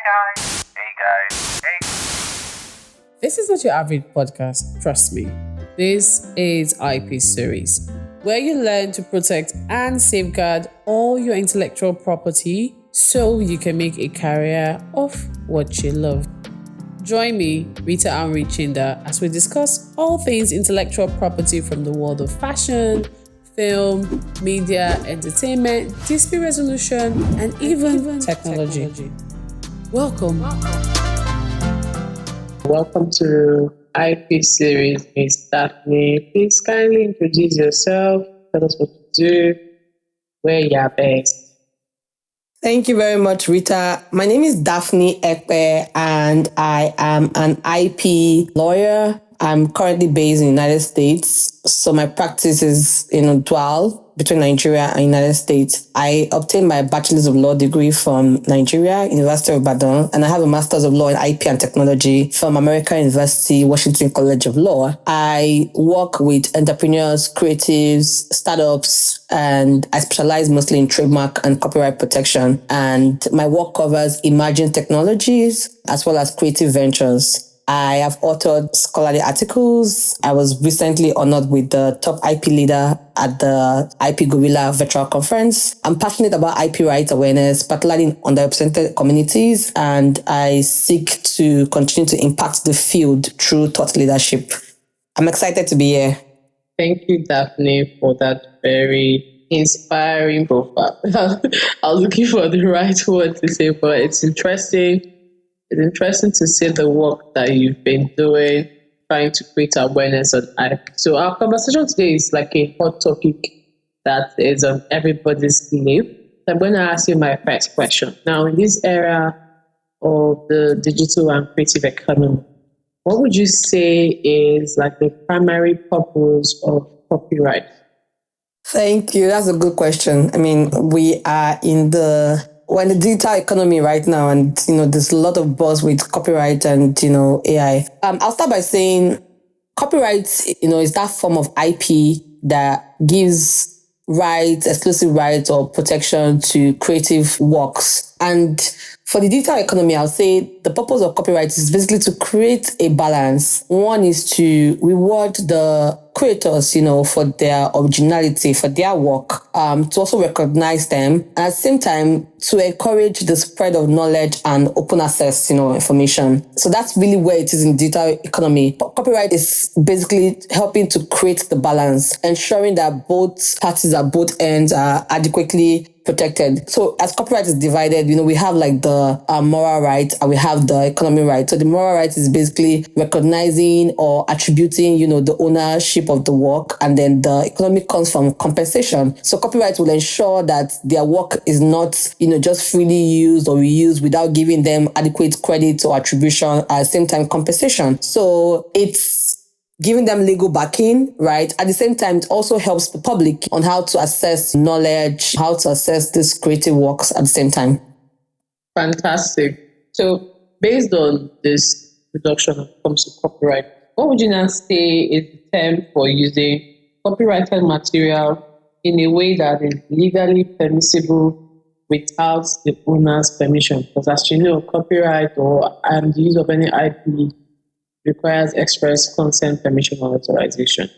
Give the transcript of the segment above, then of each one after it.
guys. Hey guys. Hey. This is not your average podcast, trust me. This is IP series, where you learn to protect and safeguard all your intellectual property so you can make a career of what you love. Join me, Rita and Richinda, as we discuss all things intellectual property from the world of fashion, film, media, entertainment, dispute resolution, and even technology. Welcome. Welcome to IP series, Miss Daphne. Please kindly introduce yourself, tell us what you do, where you're based. Thank you very much, Rita. My name is Daphne Ekpe, and I am an IP lawyer. I'm currently based in the United States, so my practice is dual between Nigeria and United States. I obtained my Bachelor's of Law degree from Nigeria, University of Ibadan, and I have a Master's of Law in IP and Technology from American University, Washington College of Law. I work with entrepreneurs, creatives, startups, and I specialize mostly in trademark and copyright protection. And my work covers emerging technologies as well as creative ventures. I have authored scholarly articles. I was recently honored with the top IP leader at the IP Gorilla Virtual Conference. I'm passionate about IP rights awareness, particularly in underrepresented communities, and I seek to continue to impact the field through thought leadership. I'm excited to be here. Thank you, Daphne, for that very inspiring profile. I was looking for the right word to say, but it's interesting. It's interesting to see the work that you've been doing, trying to create awareness on IP. So our conversation today is like a hot topic that is on everybody's lip. I'm going to ask you my first question. Now, in this era of the digital and creative economy, what would you say is like the primary purpose of copyright? Thank you. That's a good question. I mean, we are in the digital economy right now, and there's a lot of buzz with copyright and AI. I'll start by saying copyright is that form of IP that gives rights, exclusive rights or protection to creative works. And for the digital economy, I'll say the purpose of copyright is basically to create a balance. One is to reward the creators, for their originality, for their work, to also recognize them, and at the same time to encourage the spread of knowledge and open access, information. So that's really where it is in digital economy. But copyright is basically helping to create the balance, ensuring that both parties at both ends are adequately protected. So as copyright is divided, we have like the moral right and we have the economic right. So the moral right is basically recognizing or attributing, the ownership of the work, and then the economic comes from compensation. So copyright will ensure that their work is not, just freely used or reused without giving them adequate credit or attribution, at the same time compensation. So it's giving them legal backing, right? At the same time, it also helps the public on how to assess knowledge, how to assess these creative works at the same time. Fantastic. So based on this reduction when it comes to copyright, what would you now say is the term for using copyrighted material in a way that is legally permissible without the owner's permission? Because as you know, copyright or the use of any IP requires express consent, permission, or authorization.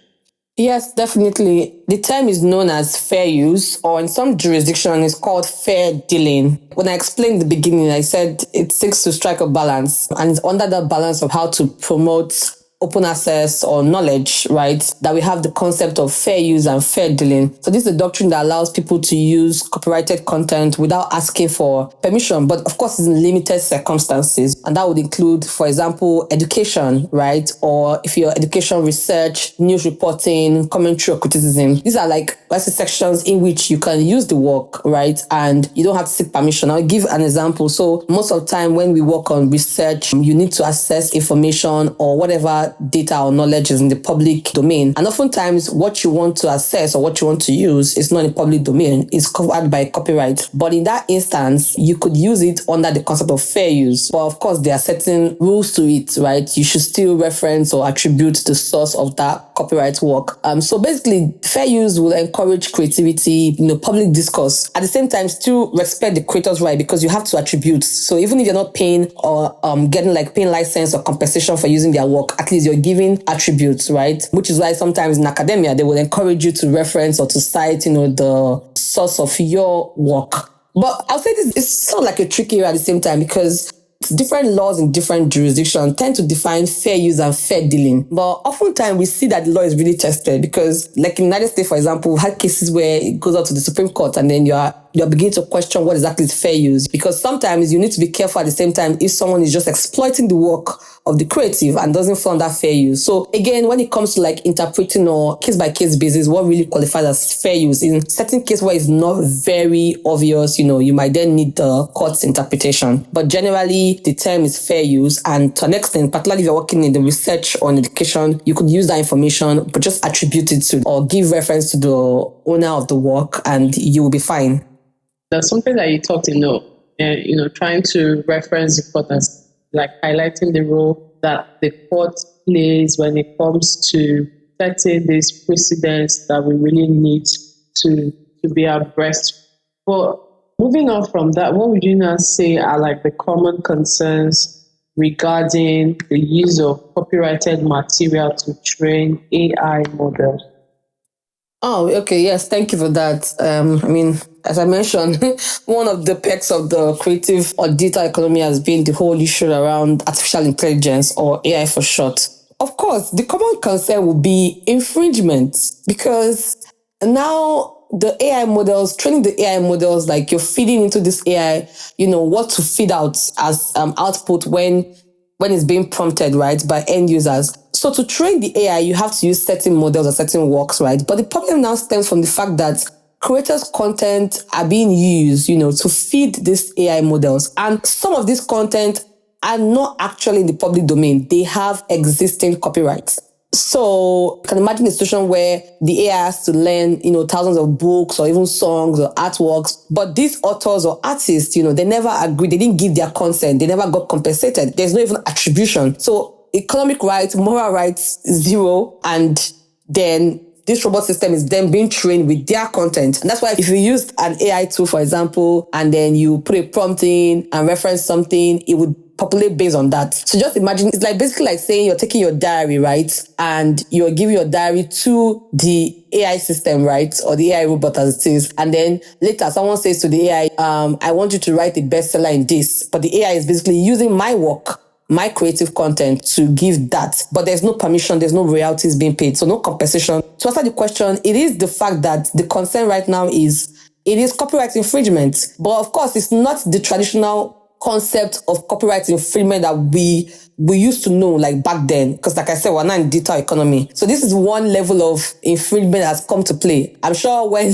Yes, definitely. The term is known as fair use, or in some jurisdictions, it's called fair dealing. When I explained in the beginning, I said it seeks to strike a balance, and it's under that balance of how to promote open access or knowledge, right, that we have the concept of fair use and fair dealing. So this is a doctrine that allows people to use copyrighted content without asking for permission, but of course it's in limited circumstances. And that would include, for example, education, right? Or if you're education, research, news reporting, commentary or criticism. These are like, let's say, sections in which you can use the work, right? And you don't have to seek permission. I'll give an example. So most of the time when we work on research, you need to access information or whatever whatever data or knowledge is in the public domain. And oftentimes what you want to access or what you want to use is not in the public domain, it's covered by copyright. But in that instance, you could use it under the concept of fair use. But of course, there are certain rules to it, right? You should still reference or attribute the source of that copyright work. So basically, fair use will encourage creativity, public discourse. At the same time, still respect the creator's right, because you have to attribute. So even if you're not paying or getting like paying license or compensation for using their work, at least you're giving attributes, right? Which is why sometimes in academia, they will encourage you to reference or to cite, the source of your work. But I'll say this is sort of like a tricky area at the same time, because different laws in different jurisdictions tend to define fair use and fair dealing. But oftentimes we see that the law is really tested, because like in the United States, for example, we've had cases where it goes out to the Supreme Court and then you're beginning to question what exactly is fair use. Because sometimes you need to be careful at the same time if someone is just exploiting the work of the creative and doesn't fall under fair use. So again, when it comes to like interpreting or case by case basis, what really qualifies as fair use in certain cases where it's not very obvious, you might then need the court's interpretation. But generally, the term is fair use, and to an extent, particularly if you're working in the research or in education, you could use that information, but just attribute it to or give reference to the owner of the work, and you will be fine. There's something that you talked trying to reference the court as like highlighting the role that the court plays when it comes to setting these precedents that we really need to be abreast. But moving on from that, what would you now say are like the common concerns regarding the use of copyrighted material to train AI models? Oh, okay. Yes. Thank you for that. As I mentioned, one of the perks of the creative or digital economy has been the whole issue around artificial intelligence, or AI for short. Of course, the common concern will be infringement, because now the AI models, training the AI models, like you're feeding into this AI, what to feed out as output when it's being prompted, right, by end users. So to train the AI, you have to use certain models or certain works, right? But the problem now stems from the fact that creators' content are being used, to feed these AI models. And some of this content are not actually in the public domain. They have existing copyrights. So you can imagine a situation where the AI has to learn, thousands of books or even songs or artworks, but these authors or artists, they never agreed. They didn't give their consent. They never got compensated. There's no even attribution. So economic rights, moral rights, zero. And then this robot system is then being trained with their content. And that's why if you used an AI tool, for example, and then you put a prompt in and reference something, it would populate based on that. So just imagine, it's like basically like saying you're taking your diary, right? And you're giving your diary to the AI system, right? Or the AI robot as it is. And then later someone says to the AI, I want you to write a bestseller in this. But the AI is basically using my work, my creative content to give that. But there's no permission, there's no royalties being paid, so no compensation. To answer the question, it is the fact that the concern right now is, it is copyright infringement. But of course, it's not the traditional concept of copyright infringement that we used to know like back then, because like I said, we're not in digital economy. So this is one level of infringement that has come to play. I'm sure when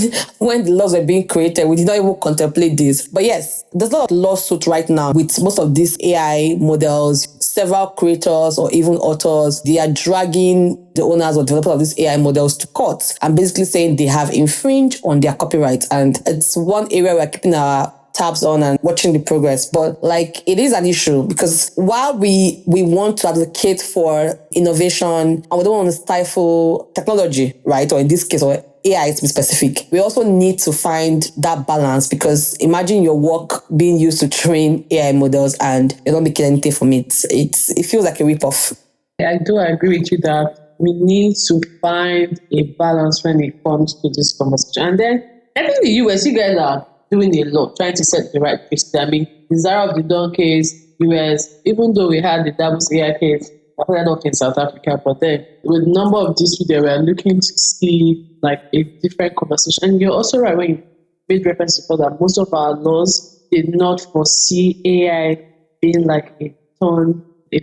the laws were being created, we did not even contemplate this. But yes, there's a lot of lawsuits right now with most of these AI models. Several creators or even authors, they are dragging the owners or developers of these AI models to court and basically saying they have infringed on their copyright. And it's one area we're keeping our tabs on and watching the progress. But like, it is an issue, because while we want to advocate for innovation and we don't want to stifle technology, right? Or in this case, or AI to be specific, we also need to find that balance, because imagine your work being used to train AI models and you're not making anything from it. It feels like a ripoff. I do agree with you that we need to find a balance when it comes to this conversation. And then I think the US, you guys are doing a lot, trying to set the right precedent. I mean, the Zara of the Dawn case, US, even though we had the Davos AI case, I heard of in South Africa, but then with a number of disputes, they were looking to see like a different conversation. And you're also right when you made reference to that most of our laws did not foresee AI being like a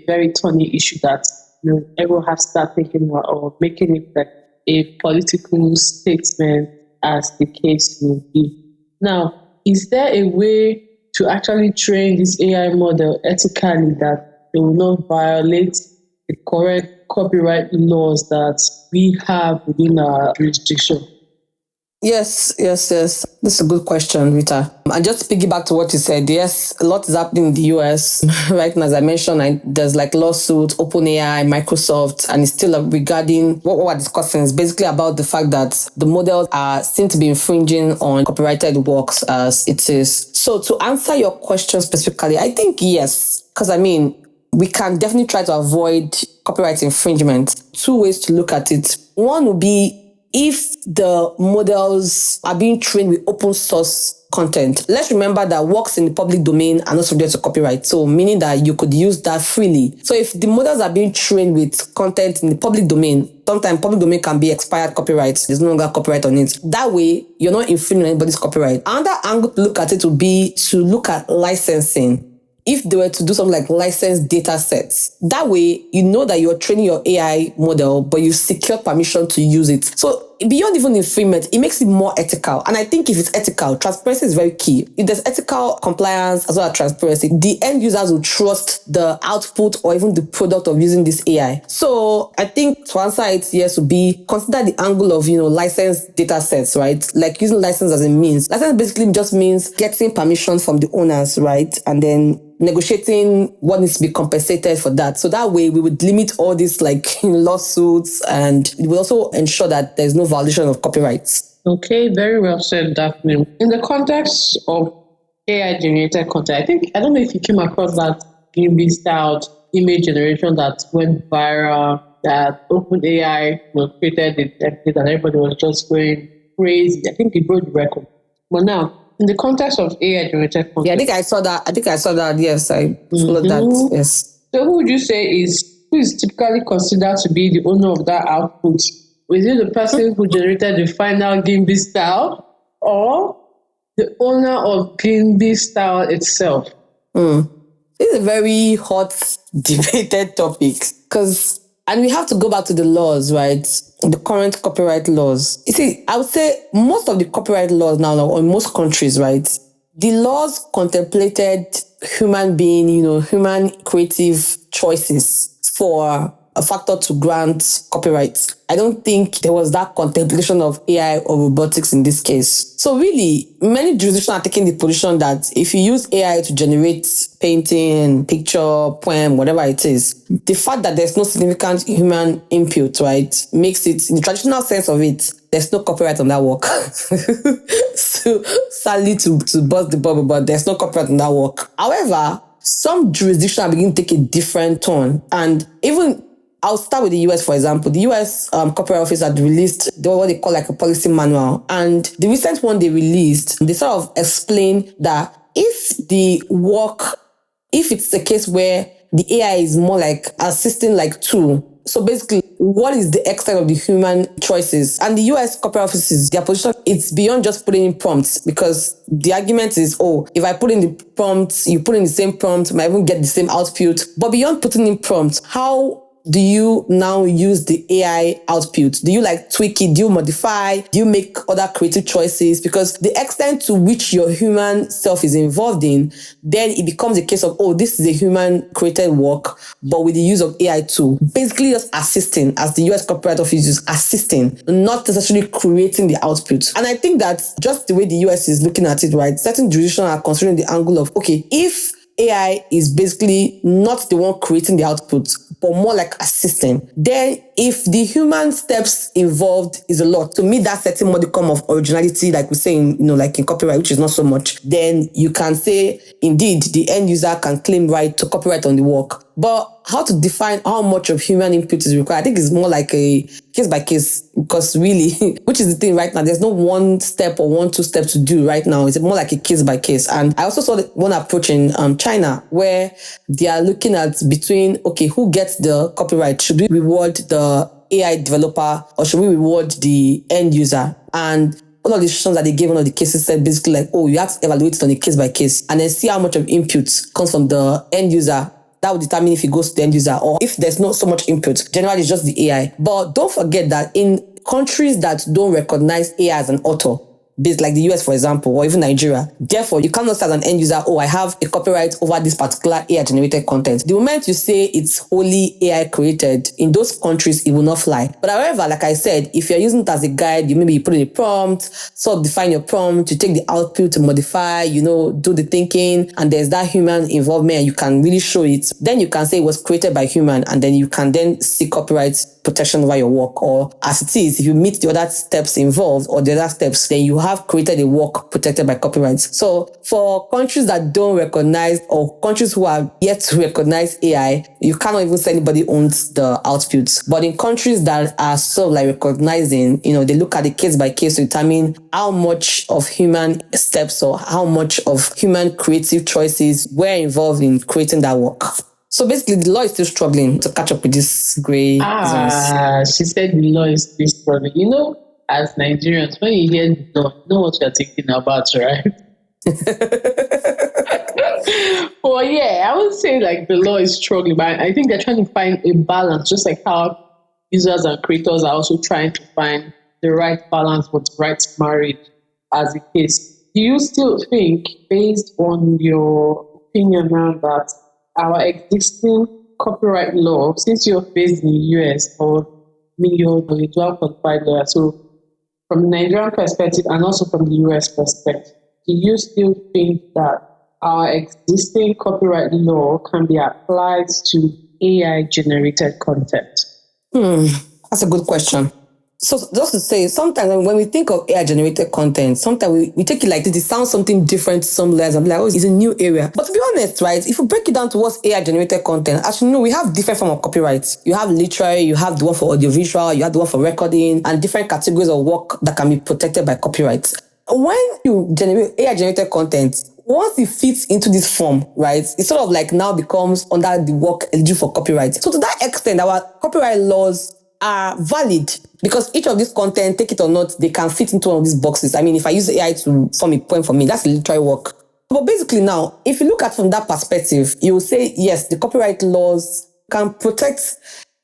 very thorny issue that everyone has to start thinking about, or making it like a political statement, as the case will be. Now, is there a way to actually train this AI model ethically that it will not violate the correct copyright laws that we have within our jurisdiction? Yes. This is a good question, Rita. And just to piggyback to what you said, yes, a lot is happening in the US right now. As I mentioned, there's like lawsuits, OpenAI, Microsoft, and it's still regarding what we're discussing is basically about the fact that the models seem to be infringing on copyrighted works as it is. So to answer your question specifically, I think yes, because we can definitely try to avoid copyright infringement. Two ways to look at it. One would be if the models are being trained with open source content. Let's remember that works in the public domain are not subject to copyright. So meaning that you could use that freely. So if the models are being trained with content in the public domain, sometimes public domain can be expired copyright. There's no longer copyright on it. That way, you're not infringing anybody's copyright. Another angle to look at it would be to look at licensing. If they were to do something like licensed data sets, that way you know that you're training your AI model, but you secure permission to use it. So beyond even infringement, it makes it more ethical. And I think if it's ethical, transparency is very key. If there's ethical compliance as well as transparency, the end users will trust the output or even the product of using this AI. So I think to answer it, yes, would be consider the angle of, licensed data sets, right? Like using license as a means. License basically just means getting permission from the owners, right? And then negotiating what needs to be compensated for that. So that way we would limit all these lawsuits, and it will also ensure that there's no violation of copyrights. Okay, very well said, Daphne. In the context of AI generated content, I don't know if you came across that GIMB styled image generation that went viral, that OpenAI created it, and everybody was just going crazy. I think it broke the record. But now, in the context of AI generated content. Yeah, I think I saw that. Yes, I followed that. Yes. So who would you say who is typically considered to be the owner of that output? Is it the person who generated the final GIMB style or the owner of GIMB style itself? This is a very hot, debated topic and we have to go back to the laws, right? The current copyright laws. You see, I would say most of the copyright laws now, or in most countries, right? The laws contemplated human creative choices for a factor to grant copyright. I don't think there was that contemplation of AI or robotics in this case. So really, many jurisdictions are taking the position that if you use AI to generate painting, picture, poem, whatever it is, the fact that there's no significant human input, right, makes it, in the traditional sense of it, there's no copyright on that work. So sadly to bust the bubble, but there's no copyright on that work. However, some jurisdictions are beginning to take a different tone, and even I'll start with the US, for example. The US Copyright Office had released what they call like a policy manual. And the recent one they released, they sort of explained that if it's a case where the AI is more like assisting like tool, so basically, what is the extent of the human choices? And the US Copyright Office, their position, it's beyond just putting in prompts, because the argument is, if I put in the prompts, you put in the same prompt, you might even get the same output. But beyond putting in prompts, how do you now use the AI output? Do you tweak it? Do you modify? Do you make other creative choices? Because the extent to which your human self is involved in, then it becomes a case of, this is a human created work, but with the use of AI too. Basically just assisting, as the US Copyright Office is assisting, not necessarily creating the output. And I think that just the way the US is looking at it, right? Certain jurisdictions are considering the angle of, if AI is basically not the one creating the output, but more like assisting, then if the human steps involved is a lot, to meet that certain modicum of originality, like we say in copyright, which is not so much, then you can say, indeed, the end user can claim right to copyright on the work. But how to define how much of human input is required, I think it's more like a case by case, because really, which is the thing right now, there's no one step or 2 steps to do right now. It's more like a case by case. And I also saw one approach in China, where they are looking at between, who gets the copyright? Should we reward the AI developer or should we reward the end user? And one of the decisions that they gave, one of the cases said basically you have to evaluate it on a case by case and then see how much of input comes from the end user. That will determine if it goes to the end user, or if there's not so much input. Generally, it's just the AI. But don't forget that in countries that don't recognize AI as an author, based, like the US, for example, or even Nigeria. Therefore, you cannot say as an end user, oh, I have a copyright over this particular AI generated content. The moment you say it's wholly AI created, in those countries, it will not fly. But however, like I said, if you're using it as a guide, you put in a prompt, sort of define your prompt, you take the output to modify, do the thinking, and there's that human involvement, and you can really show it. Then you can say it was created by human, and then you can then seek copyright protection over your work. Or as it is, if you meet the other steps involved or the other steps, then you have created a work protected by copyright. So for countries that don't recognize, or countries who are yet to recognize AI, you cannot even say anybody owns the outputs. But in countries that are sort of like recognizing, they look at the case by case to determine how much of human steps or how much of human creative choices were involved in creating that work. So basically, the law is still struggling to catch up with this gray zones. She said the law is still struggling. As Nigerians, when you hear the law, you know what you're thinking about, right? Well, yeah, I would say like the law is struggling, but I think they're trying to find a balance, just like how users and creators are also trying to find the right balance, what's right marriage as a case. Do you still think, based on your opinion now, that our existing copyright law, since you're based in the US, or you're a dual qualified lawyer, so from the Nigerian perspective and also from the US perspective, do you still think that our existing copyright law can be applied to AI generated content? That's a good question. So just to say, sometimes when we think of AI generated content, sometimes we take it like this. It sounds something different to some layers. I'm like, oh, it's a new area. But to be honest, right, if you break it down to what's AI generated content, as you know, we have different forms of copyrights. You have literary, you have the one for audiovisual, you have the one for recording, and different categories of work that can be protected by copyright. When you generate AI generated content, once it fits into this form, right, it sort of like now becomes under the work eligible for copyright. So to that extent, our copyright laws are valid because each of these content, take it or not, they can fit into one of these boxes. I mean, if I use AI to form a poem for me, that's literary work. But basically now, if you look at from that perspective, you will say, yes, the copyright laws can protect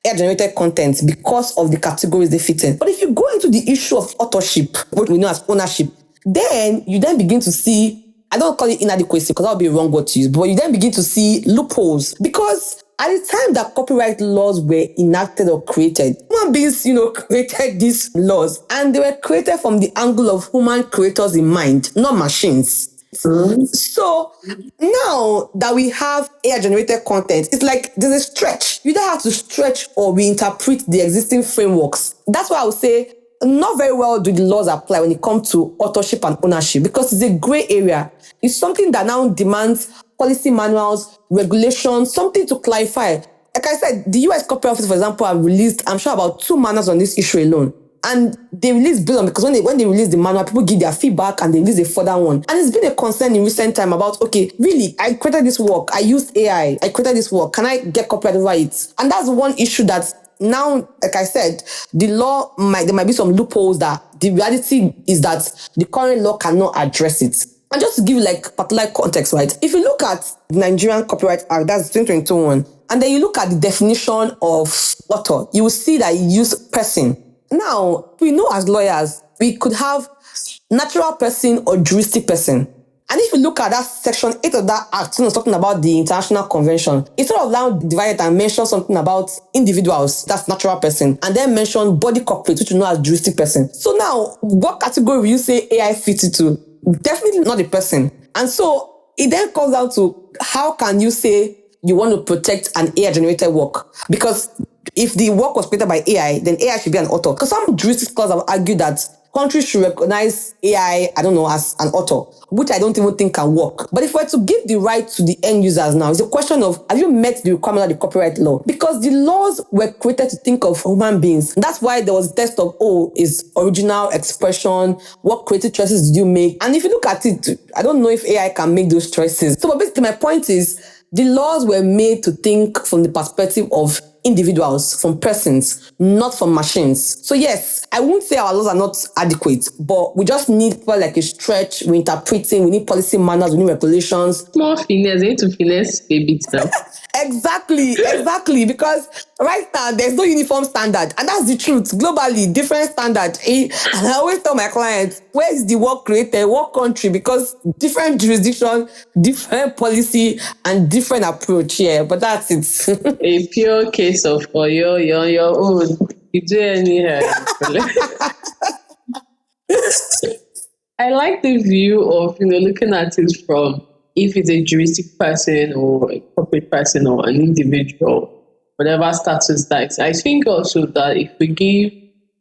AI-generated content because of the categories they fit in. But if you go into the issue of authorship, what we know as ownership, then you then begin to see, I don't call it inadequacy because that would be a wrong word to use, but you then begin to see loopholes because at the time that copyright laws were enacted or created, human beings, created these laws, and they were created from the angle of human creators in mind, not machines. So now that we have AI-generated content, it's like there's a stretch. You either have to stretch or reinterpret the existing frameworks. That's why I would say not very well do the laws apply when it comes to authorship and ownership because it's a gray area. It's something that now demands policy manuals, regulations, something to clarify. Like I said, the US Copyright Office, for example, have released, I'm sure, about 2 manuals on this issue alone. And they release based on, because when they release the manual, people give their feedback and they release a further one. And it's been a concern in recent time about, okay, really, I created this work, I used AI, I created this work, can I get copyright over it? And that's one issue that now, like I said, the law there might be some loopholes that the reality is that the current law cannot address it. And just to give you like particular context, right? If you look at the Nigerian Copyright Act, that's 2021, and then you look at the definition of author, you will see that you use person. Now, we know as lawyers, we could have natural person or juristic person. And if you look at that section 8 of that act, it's talking about the international convention, it's sort of now divided and mentioned something about individuals, that's natural person, and then mention body corporate, which you know as juristic person. So now, what category will you say AI fits into? Definitely not the person. And so it then comes down to how can you say you want to protect an AI-generated work? Because if the work was created by AI, then AI should be an author. Because some juristic scholars have argued that countries should recognize AI, as an author, which I don't even think can work. But if we're to give the right to the end users now, it's a question of, have you met the requirement of the copyright law? Because the laws were created to think of human beings. That's why there was a test of, is original expression, what creative choices did you make? And if you look at it, I don't know if AI can make those choices. So basically my point is, the laws were made to think from the perspective of individuals, from persons, not from machines. So yes, I won't say our laws are not adequate, but we just need like a stretch, we're interpreting, we need policy manuals, we need regulations. More finesse, you need to finesse a bit now. Exactly. Because right now there's no uniform standard, and that's the truth. Globally, different standard. And I always tell my clients, where is the work created, what country? Because different jurisdiction, different policy, and different approach. Yeah, but that's it. A pure case of Oyo, you're on your own. You do anyhow. I like the view of, looking at it from if it's a juristic person or a corporate person or an individual, whatever status that is. I think also that if we give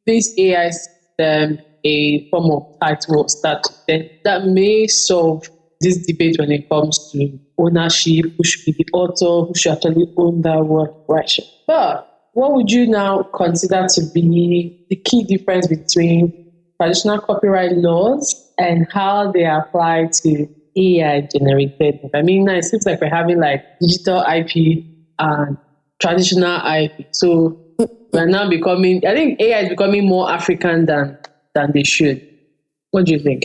this AI system a form of title or status, then that may solve this debate when it comes to ownership, who should be the author, who should actually own that work, right? But what would you now consider to be the key difference between traditional copyright laws and how they apply to AI generated? I mean, now it seems like we're having like digital IP and traditional IP. So we're now becoming, I think AI is becoming more African than they should. What do you think?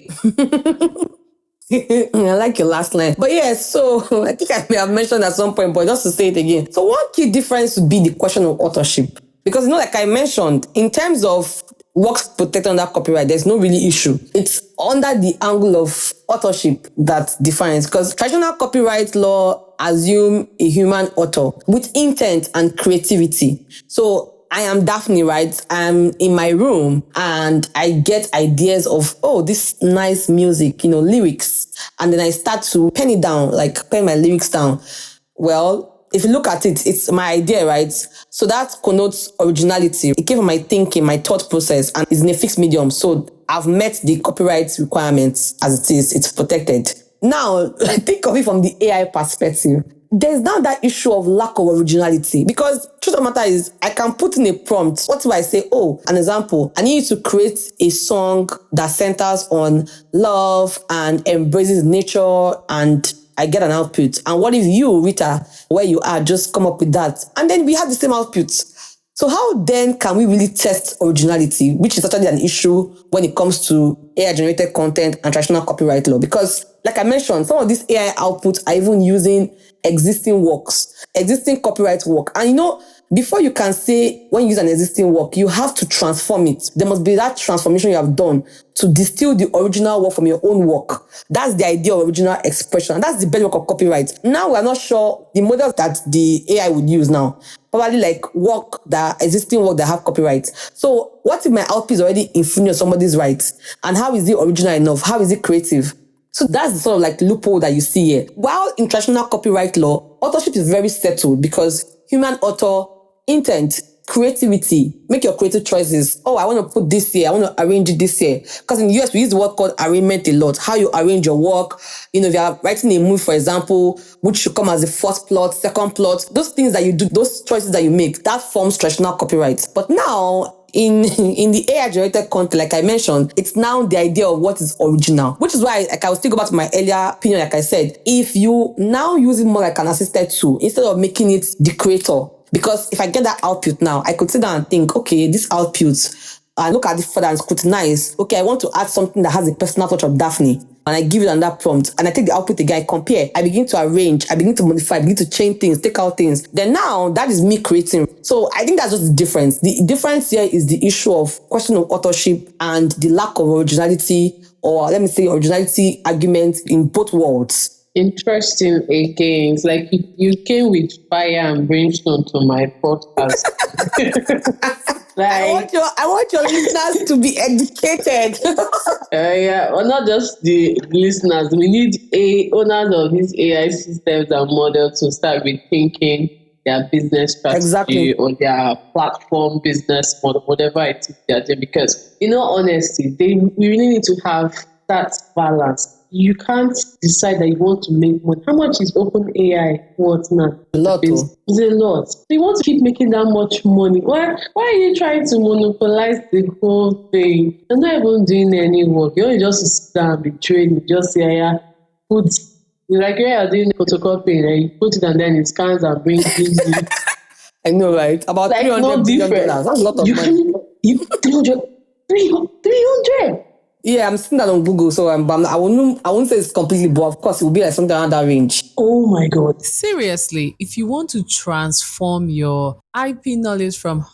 I like your last line. But yes, so I think I may have mentioned at some point, but just to say it again. So one key difference would be the question of authorship. Because like I mentioned, in terms of works protected under copyright, there's no really issue. It's under the angle of authorship that defines. Because traditional copyright law assume a human author with intent and creativity. So I am Daphne, right? I'm in my room and I get ideas of, this nice music, lyrics. And then I start to pen it down, like pen my lyrics down. Well, if you look at it, it's my idea, right? So that connotes originality. It came from my thinking, my thought process, and it's in a fixed medium. So I've met the copyright requirements as it is. It's protected. Now, think of it from the AI perspective. There's now that issue of lack of originality, because truth of the matter is I can put in a prompt. What if I say, an example, I need you to create a song that centers on love and embraces nature, and I get an output. And what if you, Rita, where you are, just come up with that? And then we have the same output. So how then can we really test originality, which is actually an issue when it comes to AI-generated content and traditional copyright law? Because like I mentioned, some of these AI outputs are even using existing works, existing copyright work. And before you can say when you use an existing work, you have to transform it. There must be that transformation you have done to distill the original work from your own work. That's the idea of original expression. And that's the bedrock of copyright. Now we're not sure the models that the AI would use now. Probably like existing work that have copyright. So what if my output is already infringing somebody's rights? And how is it original enough? How is it creative? So that's the sort of like loophole that you see here. While in traditional copyright law, authorship is very settled because human author, intent, creativity, make your creative choices. I want to put this here. I want to arrange it this here. Because in the US, we use the word called arrangement a lot. How you arrange your work. If you are writing a movie, for example, which should come as the first plot, second plot, those things that you do, those choices that you make, that forms traditional copyright. But now, in the AI generated content, like I mentioned, it's now the idea of what is original, which is why I will still go back to my earlier opinion. Like I said, if you now use it more like an assisted tool instead of making it the creator, because if I get that output now, I could sit down and think, okay, this output, I look at it further and scrutinize. Okay, I want to add something that has a personal touch of Daphne. And I give it on that prompt. And I take the output again, I compare. I begin to arrange. I begin to modify. I begin to change things, take out things. Then now, that is me creating. So I think that's just the difference. The difference here is the issue of question of authorship and the lack of originality, or let me say originality argument in both worlds. Interesting again. It's like you came with fire and brimstone to my podcast. I want your listeners to be educated. Yeah, well, not just the listeners. We need owners of these AI systems and models to start rethinking their business strategy or their platform business model, whatever it is they're doing. Because, honestly, we really need to have that balance. You can't decide that you want to make money. How much is open AI worth now? A lot. It's a lot. You want to keep making that much money. Why are you trying to monopolize the whole thing? You're not even doing any work. You only just sit down and be trained. You just say, put, like you're doing photocopy, and you put it and then it scans and brings you. I know, right? About $300 billion. That's a lot of money. 300. Yeah, I'm seeing that on Google, so I won't say it's completely, but of course it will be like something around that range. Oh my God. Seriously, if you want to transform your IP knowledge from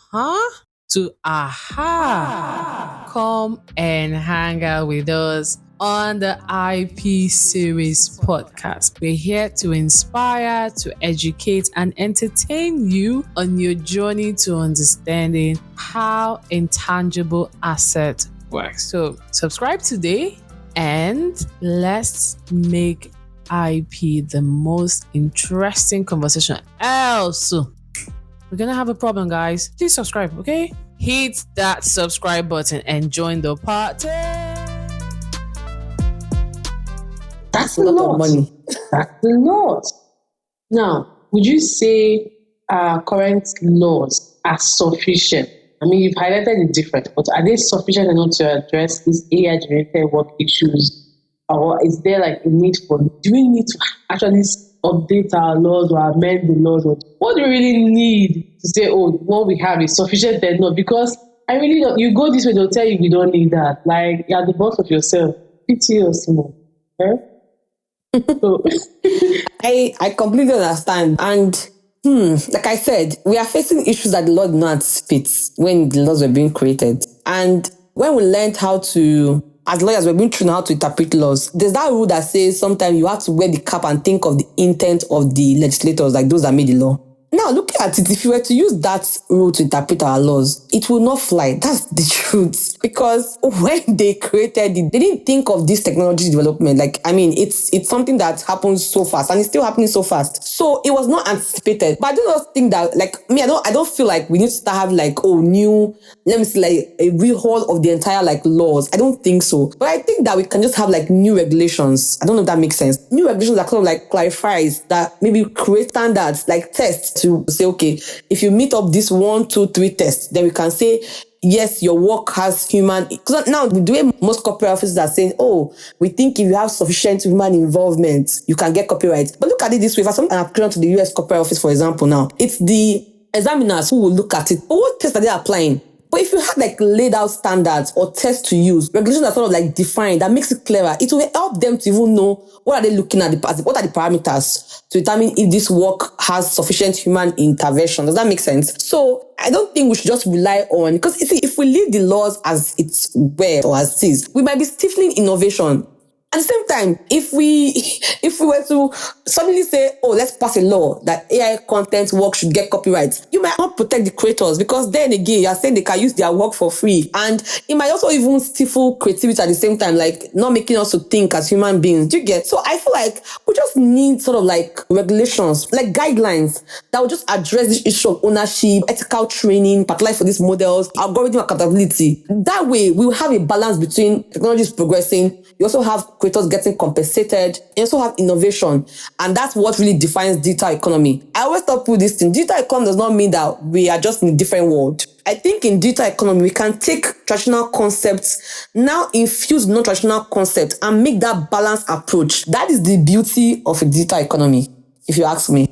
to aha, come and hang out with us on the IP series podcast. We're here to inspire, to educate, and entertain you on your journey to understanding how intangible asset works. So subscribe today and let's make IP the most interesting conversation. Else, we're gonna have a problem, guys. Please subscribe, okay? Hit that subscribe button and join the party. That's A lot of money. That's a lot. Now, would you say our current laws are sufficient? I mean, you've highlighted the difference, but are they sufficient enough to address these AI-generated work issues? Or is there like a need for, do we need to actually update our laws or amend the laws? Or what do we really need to say, oh, what we have is sufficient enough? Because I really don't, you go this way, they'll tell you you don't need that. Like, you're the boss of yourself. Pity yourself. Eh? So, I completely understand. And like I said, we are facing issues that the law did not fit when the laws were being created. And when we learned how to, as lawyers, we're being trained how to interpret laws. There's that rule that says sometimes you have to wear the cap and think of the intent of the legislators, like those that made the law. Now, looking at it, if you were to use that rule to interpret our laws, it will not fly. That's the truth. Because when they created it, they didn't think of this technology development. Like, I mean, it's something that happens so fast and it's still happening so fast. So it was not anticipated. But I do not think that, like, me, I don't feel like we need to start having like, new, let me see, like a rehaul of the entire like laws. I don't think so. But I think that we can just have like new regulations. I don't know if that makes sense. New regulations that kind of like clarifies that maybe create standards like tests to say, okay, if you meet up this 1, 2, 3 tests, then we can say, yes, your work has human. Because now the way most corporate offices are saying, oh, we think if you have sufficient human involvement, you can get copyright. But look at it this way. For some application to the US corporate office, for example, now it's the examiners who will look at it. But what test are they applying? But if you have like laid out standards or tests to use, regulations are sort of like defined, that makes it clearer. It will help them to even know what are they looking at, what are the parameters to determine if this work has sufficient human intervention. Does that make sense? So I don't think we should just rely on, because if we leave the laws as it's were or as it is, we might be stifling innovation. At the same time, if we were to suddenly say, oh, let's pass a law that AI content work should get copyright, you might not protect the creators, because then again, you're saying they can use their work for free. And it might also even stifle creativity at the same time, like not making us to think as human beings. Do you get? So I feel like we just need sort of like regulations, like guidelines that will just address this issue of ownership, ethical training, particularly for these models, algorithm accountability. That way, we will have a balance between technology is progressing. You also have creators getting compensated. You also have innovation. And that's what really defines digital economy. I always tell people this thing. Digital economy does not mean that we are just in a different world. I think in digital economy, we can take traditional concepts, now infuse non-traditional concepts and make that balanced approach. That is the beauty of a digital economy, if you ask me.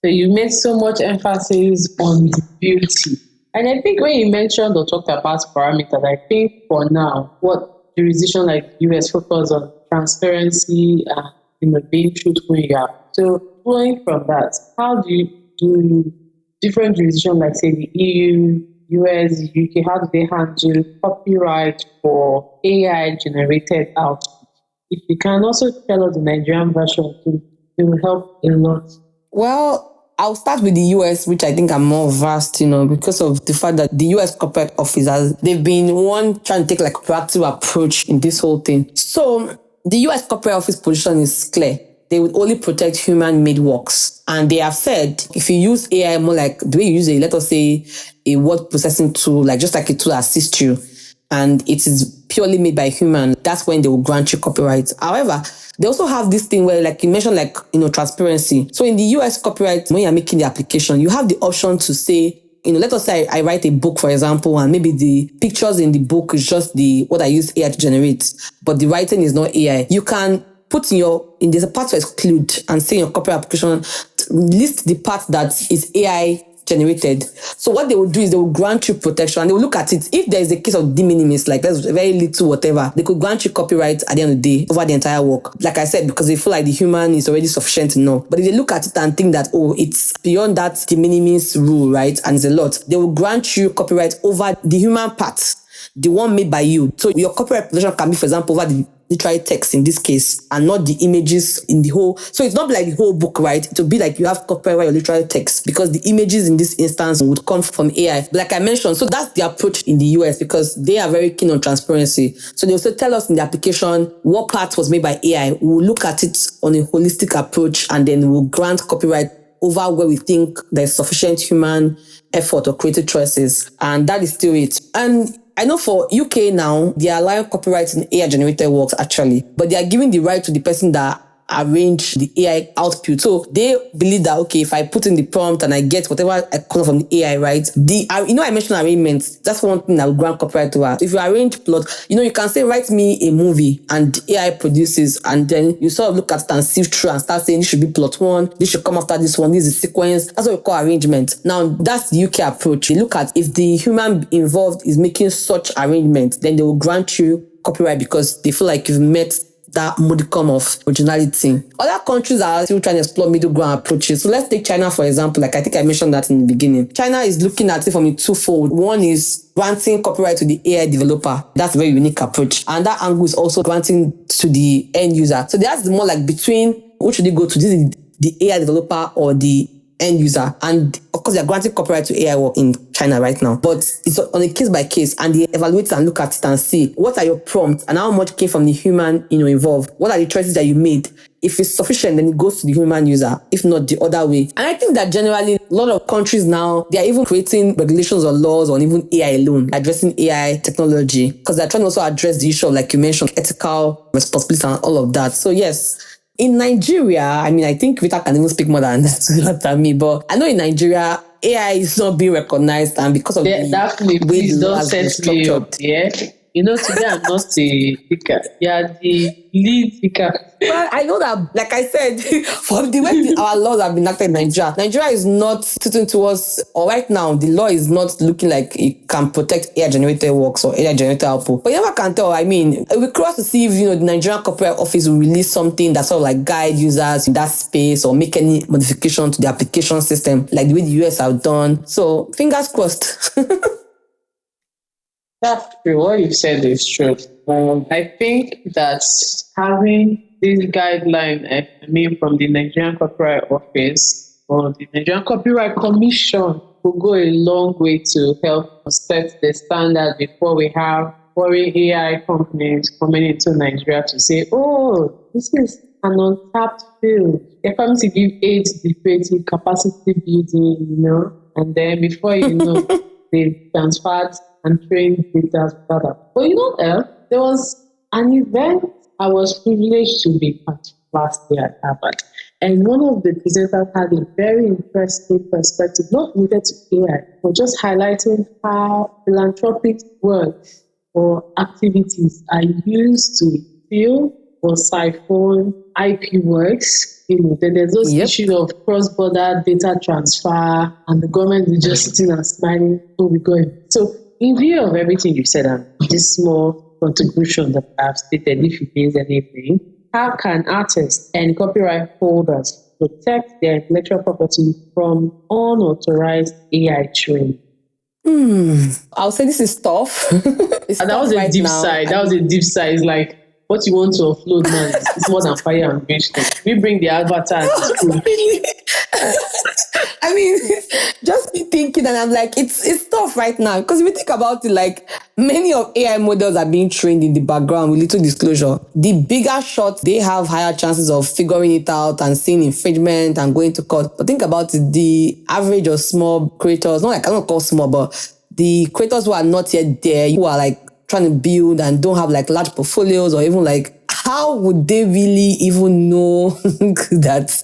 So you made so much emphasis on the beauty. And I think when you mentioned or talked about parameters, I think for now, what jurisdiction like US focus on transparency and being truthful here. So flowing from that, how do different jurisdictions like say the EU, US, UK, how do they handle copyright for AI generated output? If you can also tell us the Nigerian version too, it will help a lot. Well, I'll start with the US, which I think are more vast, because of the fact that the US corporate officers, they've been one trying to take like a proactive approach in this whole thing. So the US corporate office position is clear. They would only protect human-made works. And they have said, if you use AI more like the way you use let us say, a word processing tool, like just like a tool assist you, and it is purely made by human, that's when they will grant you copyright. However, they also have this thing where, like you mentioned, like, transparency. So in the US copyright, when you're making the application, you have the option to say, let us say I write a book, for example, and maybe the pictures in the book is just what I use AI to generate, but the writing is not AI. You can put there's a part to exclude and say in your copyright application, list the part that is AI generated. So what they will do is they will grant you protection and they will look at it. If there is a case of de minimis, like there's very little whatever, they could grant you copyright at the end of the day over the entire work. Like I said, because they feel like the human is already sufficient enough. But if they look at it and think that, oh, it's beyond that de minimis rule, right? And it's a lot, they will grant you copyright over the human part, the one made by you. So your copyright protection can be, for example, over the literary text in this case, and not the images in the whole. So it's not like the whole book, right? It will be like you have copyright over your literary text because the images in this instance would come from AI. But like I mentioned, so that's the approach in the US because they are very keen on transparency. So they also tell us in the application what part was made by AI. We'll look at it on a holistic approach and then we'll grant copyright over where we think there's sufficient human effort or creative choices. And that is still it. And I know for UK now, they are allowing copyright in AI generated works actually, but they are giving the right to the person that arrange the AI output. So they believe that, okay, if I put in the prompt and I get whatever I call from the AI, right? I mentioned arrangements. That's one thing that will grant copyright to her. If you arrange plot, you can say, write me a movie and AI produces, and then you sort of look at it and sift through and start saying this should be plot one, this should come after this one, this is sequence. That's what we call arrangement. Now, that's the UK approach. You look at if the human involved is making such arrangement, then they will grant you copyright because they feel like you've met that modicum of originality. Other countries are still trying to explore middle ground approaches. So let's take China, for example. Like I think I mentioned that in the beginning. China is looking at it from a twofold. One is granting copyright to the AI developer. That's a very unique approach. And that angle is also granting to the end user. So that's more like between who should they go to? This is the AI developer or the end user. And of course, they're granting copyright to AI work in China right now. But it's on a case by case, and they evaluate and look at it and see what are your prompts and how much came from the human involved. What are the choices that you made? If it's sufficient, then it goes to the human user. If not, the other way. And I think that generally, a lot of countries now, they are even creating regulations or laws on even AI alone, addressing AI technology, because they're trying to also address the issue of, like you mentioned, ethical responsibility and all of that. So yes, in Nigeria, I think Rita can even speak more than that than me, but I know in Nigeria, AI is not being recognized, and because of definitely, please don't set me up, yeah? Today I'm not a speaker. Yeah, the lead speaker. Well, I know that, like I said, from the way our laws have been acted in Nigeria is not sitting towards, or right now, the law is not looking like it can protect AI-generated works or AI-generated output. But you never can tell. We're curious to see if, the Nigerian Copyright Office will release something that sort of like guide users in that space or make any modification to the application system, like the way the US have done. So, fingers crossed. That's true. What you said is true. I think that having this guideline, from the Nigerian Copyright Office or the Nigerian Copyright Commission will go a long way to help us set the standard before we have foreign AI companies coming into Nigeria to say, oh, this is an untapped field. They're coming to give aid to the creative capacity building, and then before you know, they've transferred and trained data further. But there was an event I was privileged to be at last year at Harvard. And one of the presenters had a very interesting perspective, not related to AI, but just highlighting how philanthropic works or activities are used to steal or siphon IP works. Then there's those issue of cross-border data transfer, and the government is just sitting and smiling, oh, we're going. So in view of everything you said and this small contribution that I've stated, if it means anything, how can artists and copyright holders protect their intellectual property from unauthorized AI training? I'll say this is tough. And that was a deep sigh. That was a deep sigh. It's like, what you want to offload now is more than fire and brimstone. We bring the avatar to school. Just be thinking, and I'm like, it's tough right now because if you think about it, like many of AI models are being trained in the background with little disclosure. The bigger shots, they have higher chances of figuring it out and seeing infringement and going to court. But think about it, the average or small creators, not like I don't call small, but the creators who are not yet there, who are like trying to build and don't have like large portfolios, or even like, how would they really even know that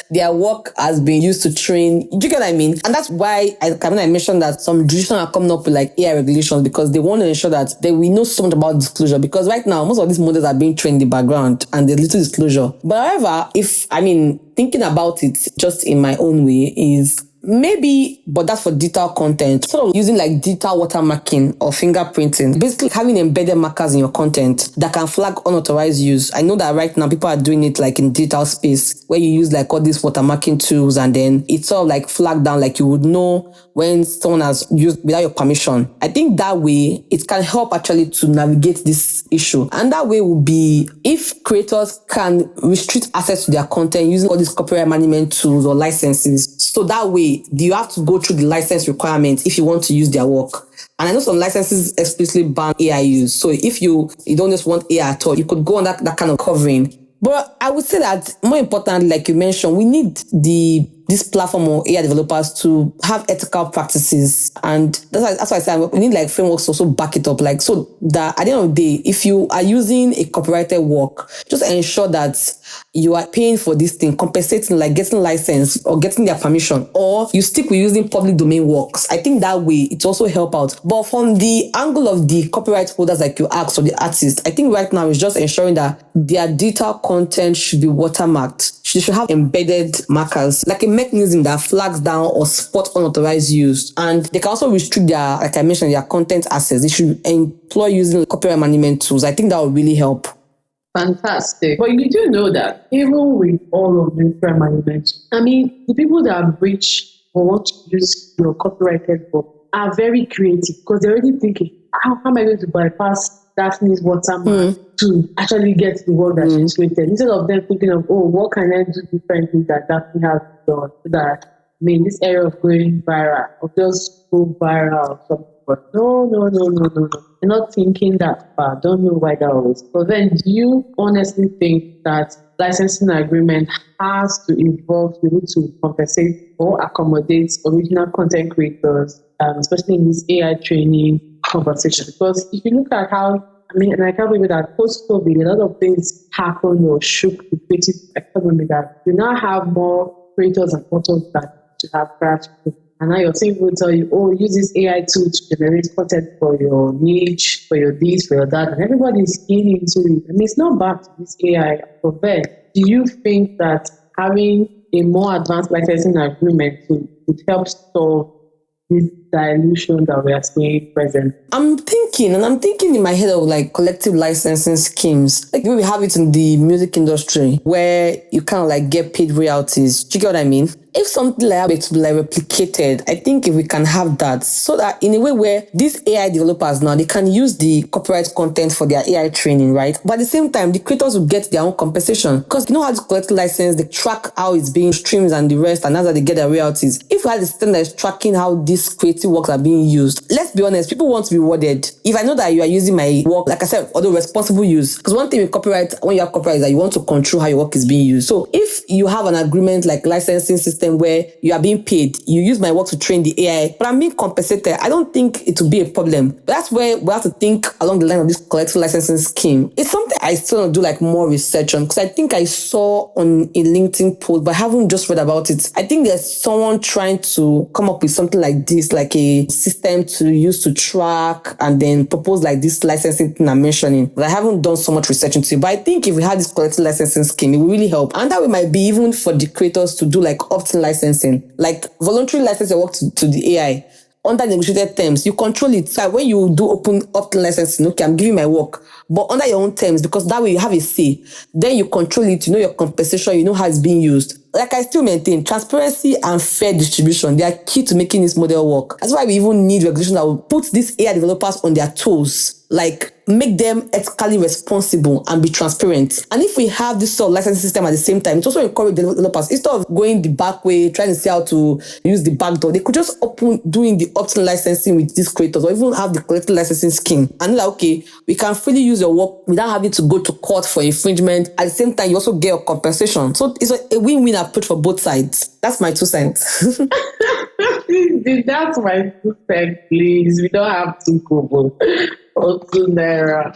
their work has been used to train? Do you get what I mean? And that's why I mentioned that some jurisdictions are coming up with like AI regulations, because they want to ensure that we know so much about disclosure. Because right now, most of these models are being trained in the background and there's little disclosure. But however, thinking about it just in my own way is, Maybe, but that's for digital content. Sort of using like digital watermarking or fingerprinting. Basically having embedded markers in your content that can flag unauthorized use. I know that right now people are doing it like in digital space where you use like all these watermarking tools and then it's sort of like flagged down, like you would know when someone has used without your permission. I think that way it can help actually to navigate this issue. And that way will be if creators can restrict access to their content using all these copyright management tools or licenses. So that way you have to go through the license requirements if you want to use their work. And I know some licenses explicitly ban AI use. So if you don't just want AI at all, you could go on that kind of covering. But I would say that more importantly, like you mentioned, we need this platform or AI developers to have ethical practices. And that's why I say we need like frameworks to also back it up. Like, so that at the end of the day, if you are using a copyrighted work, just ensure that you are paying for this thing, compensating, like getting license or getting their permission, or you stick with using public domain works. I think that way it also help out. But from the angle of the copyright holders, like you asked, or the artists, I think right now it's just ensuring that their digital content should be watermarked. They should have embedded markers, like a mechanism that flags down or spot unauthorized use. And they can also restrict their, like I mentioned, their content access. They should employ using copyright management tools. I think that would really help. Fantastic. But you do know that even with all of the copyright management, I mean, the people that breach or want to use your copyrighted work are very creative because they're already thinking, how am I going to bypass Daphne's watermark to actually get the work that she's created? Instead of them thinking of, oh, what can I do differently that Daphne has done? So that, I mean, this area of going viral, of just go viral or something. But no. You're not thinking that far. Don't know why that was. But then, do you honestly think that licensing agreement has to involve you need to compensate or accommodate original content creators, especially in this AI training conversation? Because if you look at how, I mean, and I can't believe that post-COVID, a lot of things happened or shook the creative economy that you now have more creators and authors that to have craft. And now your team will tell you, oh, use this AI tool to generate content for your niche, for your this, for your that. And everybody's in into it. I mean, it's not bad to this AI. But then, do you think that having a more advanced licensing agreement would help solve this dilution that we are seeing present? I'm thinking in my head of like collective licensing schemes. Like we have it in the music industry where you kind of like get paid royalties. Do you get what I mean? If something like that to be like replicated, I think if we can have that so that in a way where these AI developers now, they can use the copyright content for their AI training, right? But at the same time, the creators will get their own compensation because you know how to collect license, they track how it's being streamed and the rest, and that's how they get their royalties. If we had a system that is tracking how these creative works are being used, let's be honest, people want to be rewarded. If I know that you are using my work, like I said, although responsible use, because one thing with copyright, when you have copyright, is that you want to control how your work is being used. So if you have an agreement like licensing system where you are being paid, you use my work to train the AI, but I'm being compensated, I don't think it will be a problem. But that's where we have to think along the line of this collective licensing scheme. It's something I still want to do like more research on because I think I saw on a LinkedIn post, but I haven't just read about it. I think there's someone trying to come up with something like this, like a system to use to track and then propose like this licensing thing I'm mentioning. But I haven't done so much research into it. But I think if we had this collective licensing scheme, it will really help. And that way might be even for the creators to do like opt-in licensing, like voluntary license your work to the AI under negotiated terms. You control it. So when you do opt-in licensing, okay, I'm giving my work, but under your own terms, because that way you have a say. Then you control it, you know your compensation, you know how it's being used. Like I still maintain transparency and fair distribution. They are key to making this model work. That's why we even need regulation that will put these AI developers on their toes, like make them ethically responsible and be transparent. And if we have this sort of licensing system at the same time, it also encourage developers, instead of going the back way, trying to see how to use the back door, they could just open doing the opt-in licensing with these creators or even have the collective licensing scheme. And like, okay, we can freely use your work without having to go to court for infringement. At the same time, you also get your compensation. So it's a win-win approach for both sides. That's my 2 cents. That's my 2 cents, please. We don't have to go. Naira.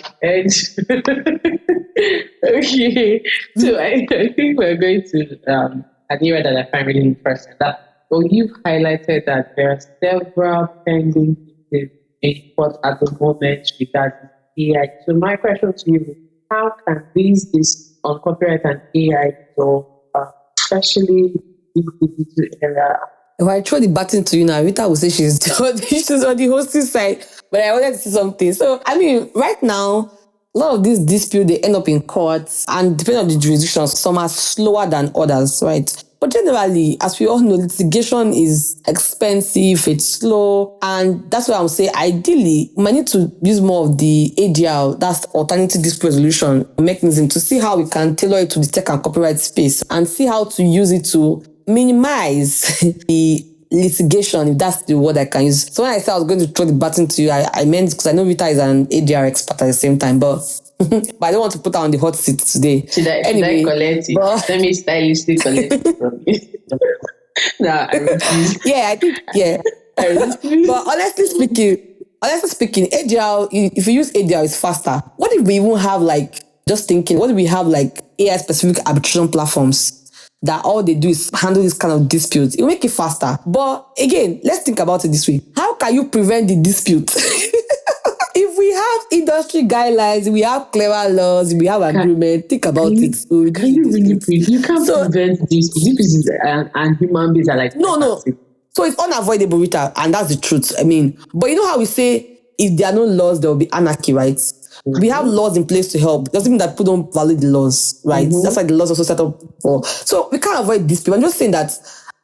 Okay. So I think we're going to an area that I find really interesting. That you've highlighted that there are several pending cases in court at the moment regarding AI. So my question to you is, how can these on copyright and AI go, especially in the digital era? If I throw the baton to you now, Rita will say she's she's on the hosting side. But I wanted to say something. So, I mean, right now, a lot of these disputes, they end up in courts, and depending on the jurisdiction, some are slower than others, right? But generally, as we all know, litigation is expensive, it's slow, and that's why I would say ideally, we might need to use more of the ADR, that's alternative dispute resolution mechanism, to see how we can tailor it to the tech and copyright space and see how to use it to minimize the litigation, if that's the word I can use. So when I said I was going to throw the baton to you, I meant because I know Rita is an ADR expert at the same time, but but I don't want to put her on the hot seat today. Should I collect it? Let me stylishly collect it from you. No, I refuse. Yeah, I think, yeah. But honestly speaking, ADR, if you use ADR, it's faster. What if we even have just thinking, what if we have AI specific arbitration platforms that all they do is handle this kind of disputes? It will make it faster. But again, let's think about it this way. How can you prevent the dispute? If we have industry guidelines, we have clever laws, we have agreement, think about it. Can you really you can't prevent this. This is and human beings are like no. So it's unavoidable, Rita, and that's the truth. I mean, but you know how we say if there are no laws, there will be anarchy, right? We have laws in place to help. Doesn't mean that people don't value the laws, right? That's why the laws are also set up for. So we can't avoid this. I'm just saying that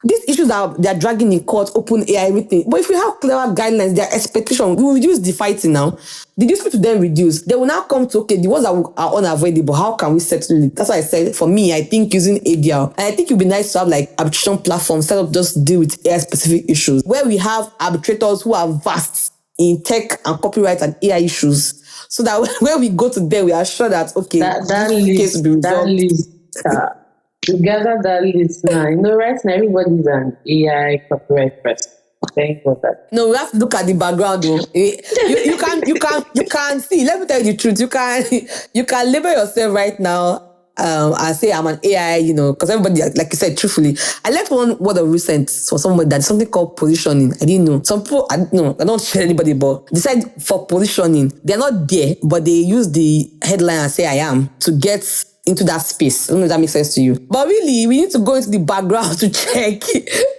these issues they're dragging in court, open AI, everything. But if we have clever guidelines, their expectation, we will reduce the fighting now. The dispute to them reduce. They will now come to, okay, the ones that are unavoidable, how can we settle it? That's why I said, for me, I think using ADR, and I think it would be nice to have arbitration platforms set up just deal with AI specific issues, where we have arbitrators who are vast in tech and copyright and AI issues. So that when we go to them, we are sure that, okay, that list, to gather that list now, right now everybody's an AI copyright person. Thank God that. No, we have to look at the background though. You can see. Let me tell you the truth. You can label yourself right now and say I'm an AI, because everybody, like you said, truthfully. I left one word of recent for somebody that's something called positioning. I didn't know. Some people, I don't share anybody, but they said for positioning, they're not there, but they use the headline and say I am to get into that space. I don't know if that makes sense to you. But really, we need to go into the background to check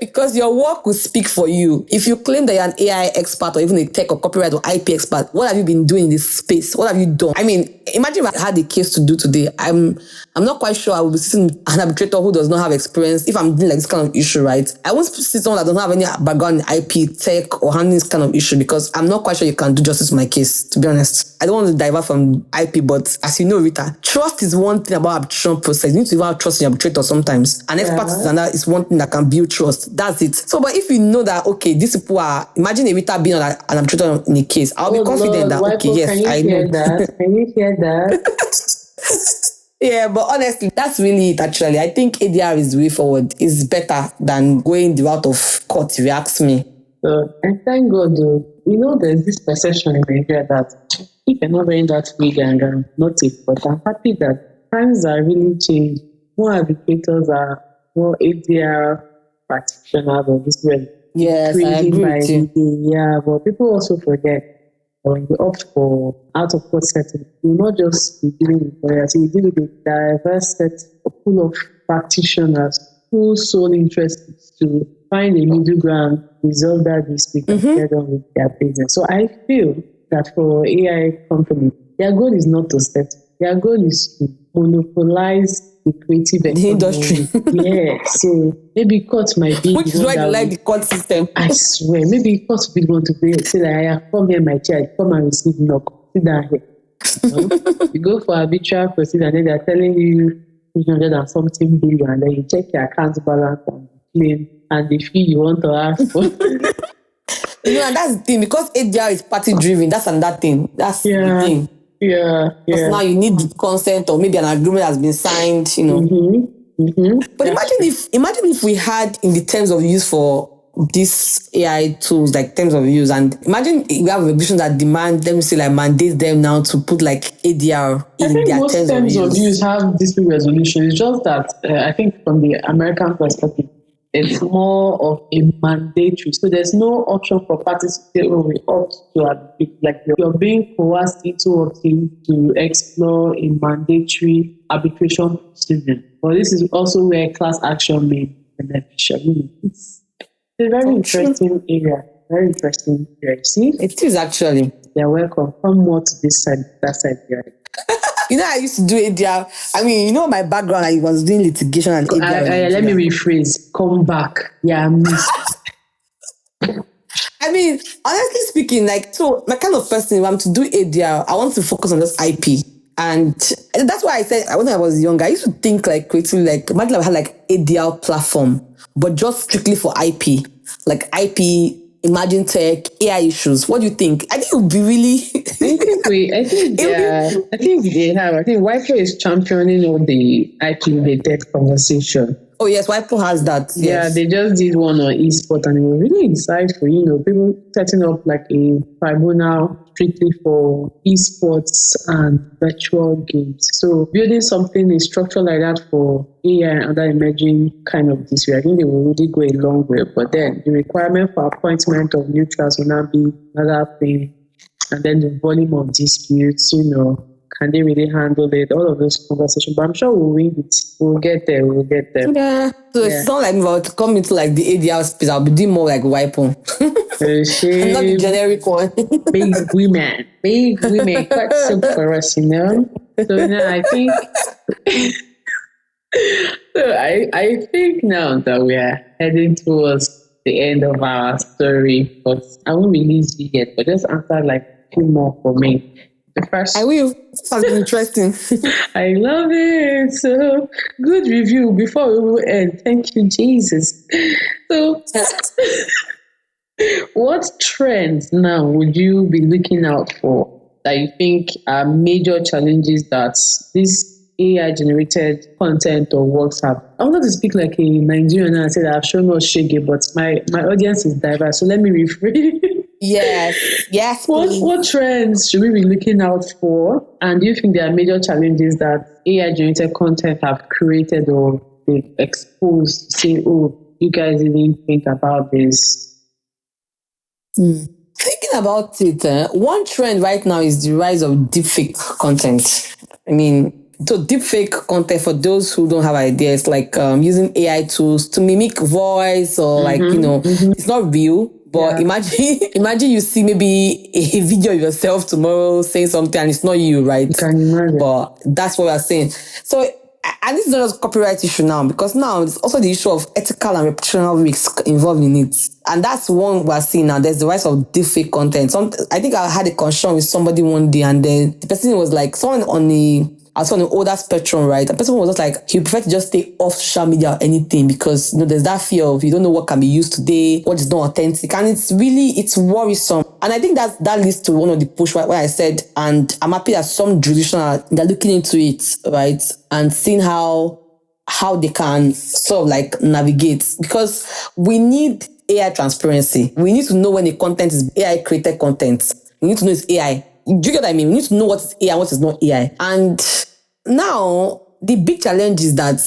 because your work will speak for you. If you claim that you're an AI expert or even a tech or copyright or IP expert, what have you been doing in this space? What have you done? I mean, imagine if I had a case to do today. I'm not quite sure I will be sitting an arbitrator who does not have experience. If I'm doing this kind of issue, right? I won't sit someone that doesn't have any background in IP, tech, or handling this kind of issue because I'm not quite sure you can do justice to my case, to be honest. I don't want to divert from IP, but as you know, Rita, trust is one thing about arbitration process. You need to even have trust in your arbitrator sometimes. An expert is one thing that can build trust. That's it. So, but if you know that, okay, these people are, imagine a Rita being an arbitrator in a case, I'll be confident that, okay, yes, I know. Can you hear that? Yeah, but honestly, that's really it actually. I think ADR is the way forward. It's better than going the route of court, if you ask me. And thank God, there's this perception in Nigeria that if you're not wearing that wig and not it, but I'm happy that times are really changed. More arbitrators are more ADR practitioners of this way. Yes, I agree with you. Yeah, but people also forget when you opt for out of court setting, you will not just be dealing with lawyers, you will deal with a diverse set full of practitioners whose sole interest is to find a middle ground, resolve that dispute, and get on with their business. So I feel that for AI companies, their goal is not to set, their goal is to monopolize the creative economy. Industry. Yeah, so maybe court might be which is why they like the court system. I swear, maybe court will want to say that I come here, my child, come and receive knock, sit down here. You go for arbitral proceed and then they're telling you 300 and something billion, and then you check your account balance and claim and the fee you want to ask for. And that's the thing, because ADR is party driven, that's another thing. That's the thing. Yeah. Because now you need the consent or maybe an agreement has been signed, But imagine if we had in the terms of use for these AI tools, like terms of use, and imagine we have regulations that demand them, mandate them now to put ADR in their terms of use. Most terms of use have dispute resolution. It's just that I think from the American perspective, it's more of a mandatory. So there's no option for parties to say, we opt to arbitration. You're being coerced into opting to explore a mandatory arbitration procedure. But this is also where class action may be beneficial. It's a very Oh, true. interesting area. Very interesting area. See, It is actually. you're welcome. Come more to this side, that side. Yeah. I used to do ADR. I mean, my background, I was doing litigation and ADR in Let me Nigeria. rephrase. Come back. Yeah, miss. I mean, honestly speaking, like, so my kind of person, if I'm to do ADR, I want to focus on just IP. And that's why I said, when I was younger, I used to think like creatively, like, imagine I had like ADR platform, but just strictly for IP, like IP, imagine tech, AI issues. What do you think? I think it would be really. I think they have. I think Wi-Fi is championing all the IP related conversation. Oh yes, Wipo has that. Yeah, Yes. they just did one on esports and it was really insightful. People setting up like a tribunal strictly for esports and virtual games. So building something, a structure like that for AI and other emerging kind of this way, I think they will really go a long way. But then the requirement for appointment of neutrals will now be another thing. And then the volume of disputes, can they really handle it? All of those conversations. But I'm sure we'll win it. We'll get there. Yeah. So it's not like if I were to come into like the ADR space, I'll be doing more like Wipo. Not the generic one. Big women, quite simple for us, So now I think I think now that we are heading towards the end of our story, but I won't release it yet, but just answer like two more for me. The first, I will. This has been interesting. I love it. So good review before we will end. Thank you, Jesus. So what trends now would you be looking out for that you think are major challenges that this AI generated content or works have? I wanted to speak like a Nigerian and I said I've shown us shaggy, but my audience is diverse. So let me rephrase. Yes. What trends should we be looking out for? And do you think there are major challenges that AI generated content have created or they've exposed to say, oh, you guys didn't think about this? Thinking about it, one trend right now is the rise of deepfake content. I mean, so deepfake content, for those who don't have ideas, like using AI tools to mimic voice or it's not real. But imagine you see maybe a video of yourself tomorrow saying something and it's not you, right? You can imagine. But that's what we're saying. So, and this is not just a copyright issue now, because now it's also the issue of ethical and reputational risk involved in it. And that's one we're seeing now. There's the rise of deepfake content. I think I had a conversation with somebody one day, and then the person was like, I was on the older spectrum, right? The person was just like, he prefer to just stay off social media or anything because, there's that fear of you don't know what can be used today, what is not authentic. And it's worrisome. And I think that leads to one of the push where I said, and I'm happy that some jurisdictions they're looking into it, right? And seeing how they can sort of like navigate, because we need AI transparency. We need to know when the content is AI created content. We need to know it's AI. Do you get what I mean? We need to know what is AI and what is not AI. And now the big challenge is that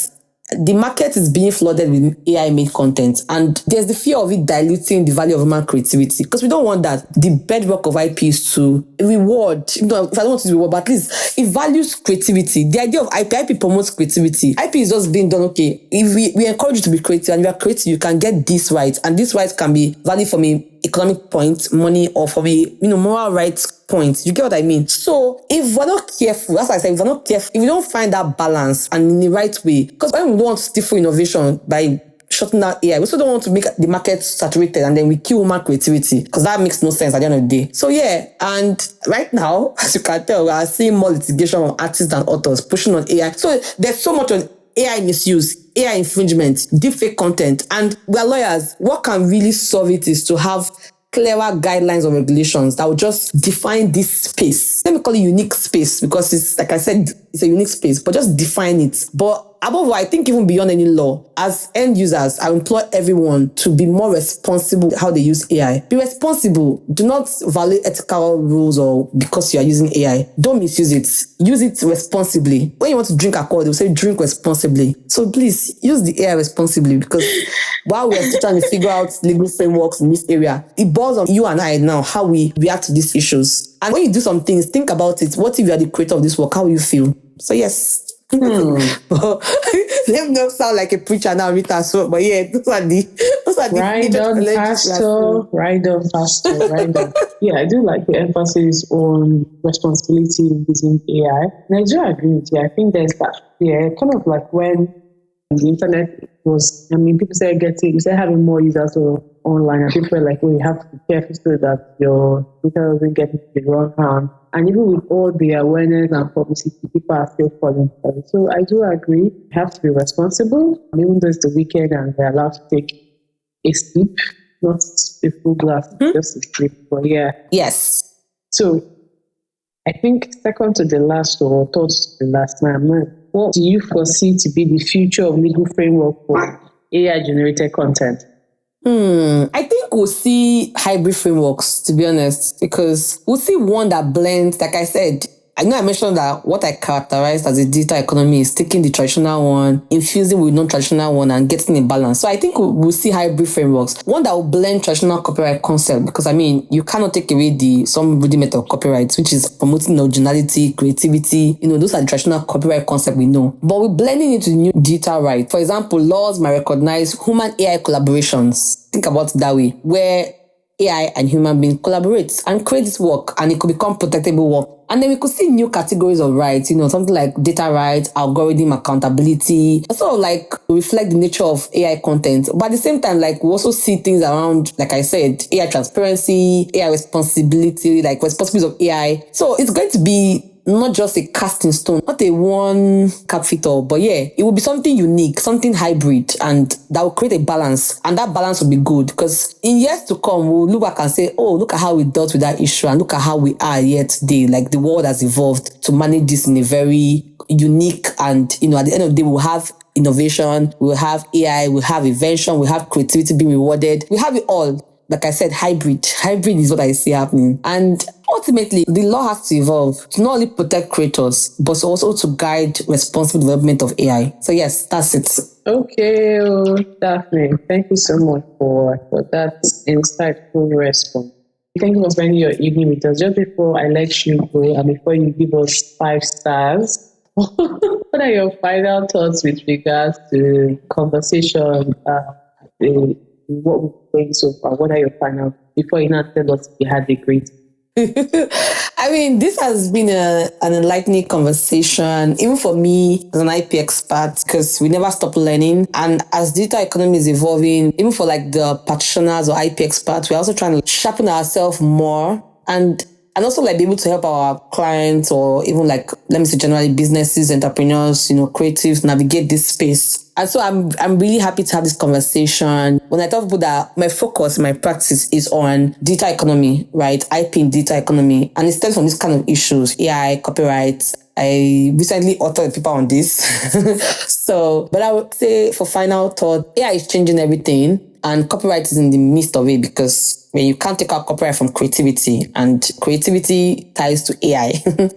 the market is being flooded with AI made content, and there's the fear of it diluting the value of human creativity, because we don't want that. The bedrock of IP is to reward, if I don't want to reward, but at least it values creativity. The idea of IP promotes creativity. IP is just being done, okay, if we encourage you to be creative, and if you are creative, you can get this right, and this right can be valued from an economic point, money, or from a moral rights point. You get what I mean? So if we're not careful, that's why I say if we're not careful, if we don't find that balance and in the right way, because when we don't want to stifle innovation by shutting down AI, we also don't want to make the market saturated and then we kill human creativity, because that makes no sense at the end of the day. So yeah, and right now, as you can tell, we are seeing more litigation on artists and authors pushing on AI. So there's so much on AI misuse, AI infringement, deepfake content, and we're lawyers. What can really solve it is to have clearer guidelines or regulations that will just define this space. Let me call it unique space, because it's, like I said, it's a unique space, but just define it. But above all, I think even beyond any law, as end users, I implore everyone to be more responsible how they use AI. Be responsible. Do not violate ethical rules or because you are using AI. Don't misuse it. Use it responsibly. When you want to drink alcohol, they'll say drink responsibly. So please use the AI responsibly, because while we're still trying to figure out legal frameworks in this area, it boils on you and I now how we react to these issues. And when you do some things, think about it. What if you are the creator of this work? How will you feel? So yes. But let me not sound like a preacher now, Rita. So, but yeah, those are are the Ride major on, challenges we are pastor. seeing. Ride on, pastor. Ride on. Yeah, I do like the emphasis on responsibility in using AI. And I do agree with you. I think there's that fear, kind of like when the internet was, people started having more users online, and people were like, oh, you have to be careful so that your data doesn't get into the wrong hand. And even with all the awareness and publicity, people are still falling for it. So I do agree, you have to be responsible, even though it's the weekend and they're allowed to take a sleep, not a full glass, just a sleep. But yeah. Yes. So I think second to the last or third to the last time, what do you foresee to be the future of legal framework for AI generated content? I think we'll see hybrid frameworks, to be honest, because we'll see one that blends, like I said, I know I mentioned that what I characterized as a digital economy is taking the traditional one, infusing with non-traditional one, and getting a balance. So I think we'll see hybrid frameworks. One that will blend traditional copyright concept, because you cannot take away some rudiment of copyright, which is promoting originality, creativity. Those are the traditional copyright concept we know. But we're blending into new digital right. For example, laws might recognize human AI collaborations. Think about it that way, where AI and human beings collaborate and create this work, and it could become protectable work. And then we could see new categories of rights, something like data rights, algorithm accountability, sort of like reflect the nature of AI content. But at the same time, we also see things around, like I said, AI transparency, AI responsibility, like responsibilities of AI. So it's going to be not just a cast in stone, not a one cap fit all, but yeah, it will be something unique, something hybrid, and that will create a balance. And that balance will be good, because in years to come, we'll look back and say, oh, look at how we dealt with that issue, and look at how we are here today. Like, the world has evolved to manage this in a very unique, and at the end of the day, we'll have innovation, we'll have AI, we'll have invention, we'll have creativity being rewarded. We have it all. Like I said, hybrid. Hybrid is what I see happening. And ultimately, the law has to evolve to not only protect creators, but also to guide responsible development of AI. So yes, that's it. Okay, Daphne, thank you so much for that insightful response. Thank you for spending your evening with us. Just before I let you go, and before you give us 5 stars, what are your final thoughts with regards to conversation? What we've played so far? What are your final, before you now tell us you had a great? This has been an enlightening conversation, even for me as an IP expert, because we never stop learning. And as digital economy is evolving, even for the practitioners or IP experts, we're also trying to sharpen ourselves more and also be able to help our clients, or even let me say generally businesses, entrepreneurs, creatives navigate this space. And so I'm really happy to have this conversation. When I tell people that my focus, my practice is on digital economy, right? IP in digital economy. And it stems from this kind of issues, AI, copyright. I recently authored a paper on this. But I would say, for final thought, AI is changing everything. And copyright is in the midst of it, because when you can't take out copyright from creativity, and creativity ties to AI.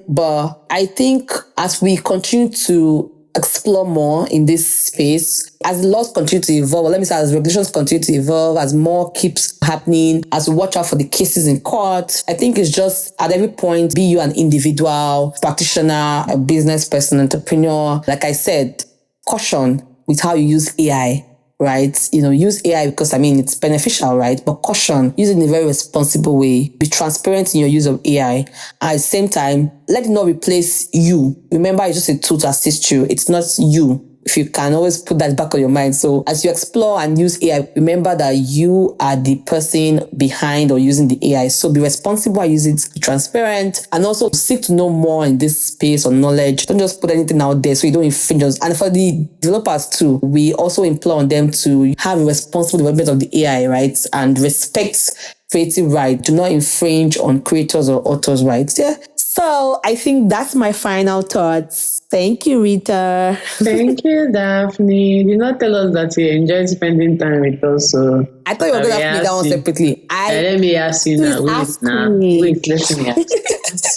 But I think as we continue to explore more in this space, as laws continue to evolve, or let me say as regulations continue to evolve, as more keeps happening, as we watch out for the cases in court, I think it's just at every point, be you an individual, practitioner, a business person, entrepreneur, like I said, caution with how you use AI. Right? Use AI because it's beneficial, right? But caution, use it in a very responsible way. Be transparent in your use of AI. At the same time, let it not replace you. Remember, it's just a tool to assist you. It's not you. If you can always put that back on your mind. So as you explore and use AI, remember that you are the person behind or using the AI. So be responsible and use it, be transparent, and also seek to know more in this space or knowledge. Don't just put anything out there so you don't infringe us. And for the developers too, we also implore on them to have a responsible development of the AI, right? And respect creative right. Do not infringe on creators or authors' rights. Yeah. So I think that's my final thoughts. Thank you, Rita. Thank you, Daphne. You did not tell us that you enjoyed spending time with us. So I thought you were going to ask me that one separately. Let me ask you now. Wait, let me ask.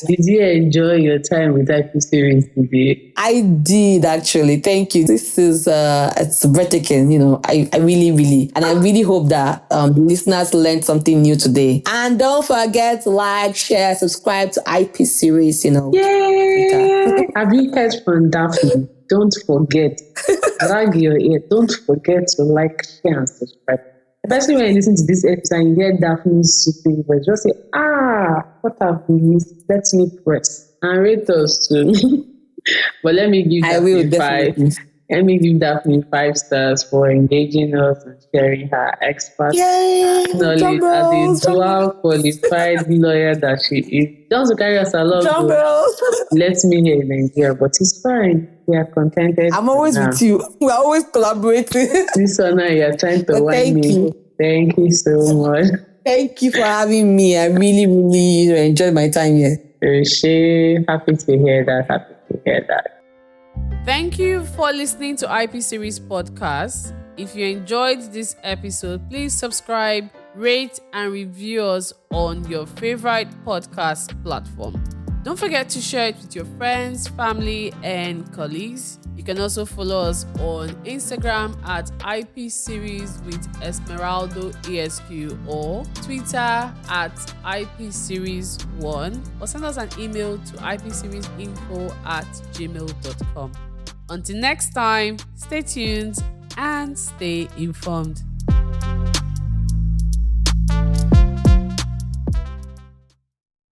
Did you enjoy your time with IP series today? I did, actually. Thank you. This is it's breathtaking. I really, really, and I really hope that the listeners learned something new today. And don't forget to like, share, subscribe to IP series. Yay! Have you heard from Daphne? Don't forget. Drag your ear. Don't forget to like, share, and subscribe. Especially when you listen to this episode and you hear Daphne's soothing voice, just say, what have we missed? Let me press and rate us too. But let me give I will Daphne definitely. five. Let me give Daphne 5 stars for engaging us and sharing her expert Yay! Drum knowledge as a rolls! dual qualified lawyer that she is. Just to carry us along, Drum though. rolls! Let me hear in Nigeria, but it's fine. We are contented I'm for always now. with you. We're always collaborating. This one now you're trying to But whine thank me. you. Thank you so much. Thank you for having me. I really, really enjoyed my time here. Happy to hear that. Happy to hear that. Thank you for listening to IP Series Podcast. If you enjoyed this episode, please subscribe, rate, and review us on your favorite podcast platform. Don't forget to share it with your friends, family, and colleagues. You can also follow us on Instagram at IP Series with Esmeraldo ESQ or Twitter at IP Series 1 or send us an email to ipseriesInfo@gmail.com. Until next time, stay tuned and stay informed.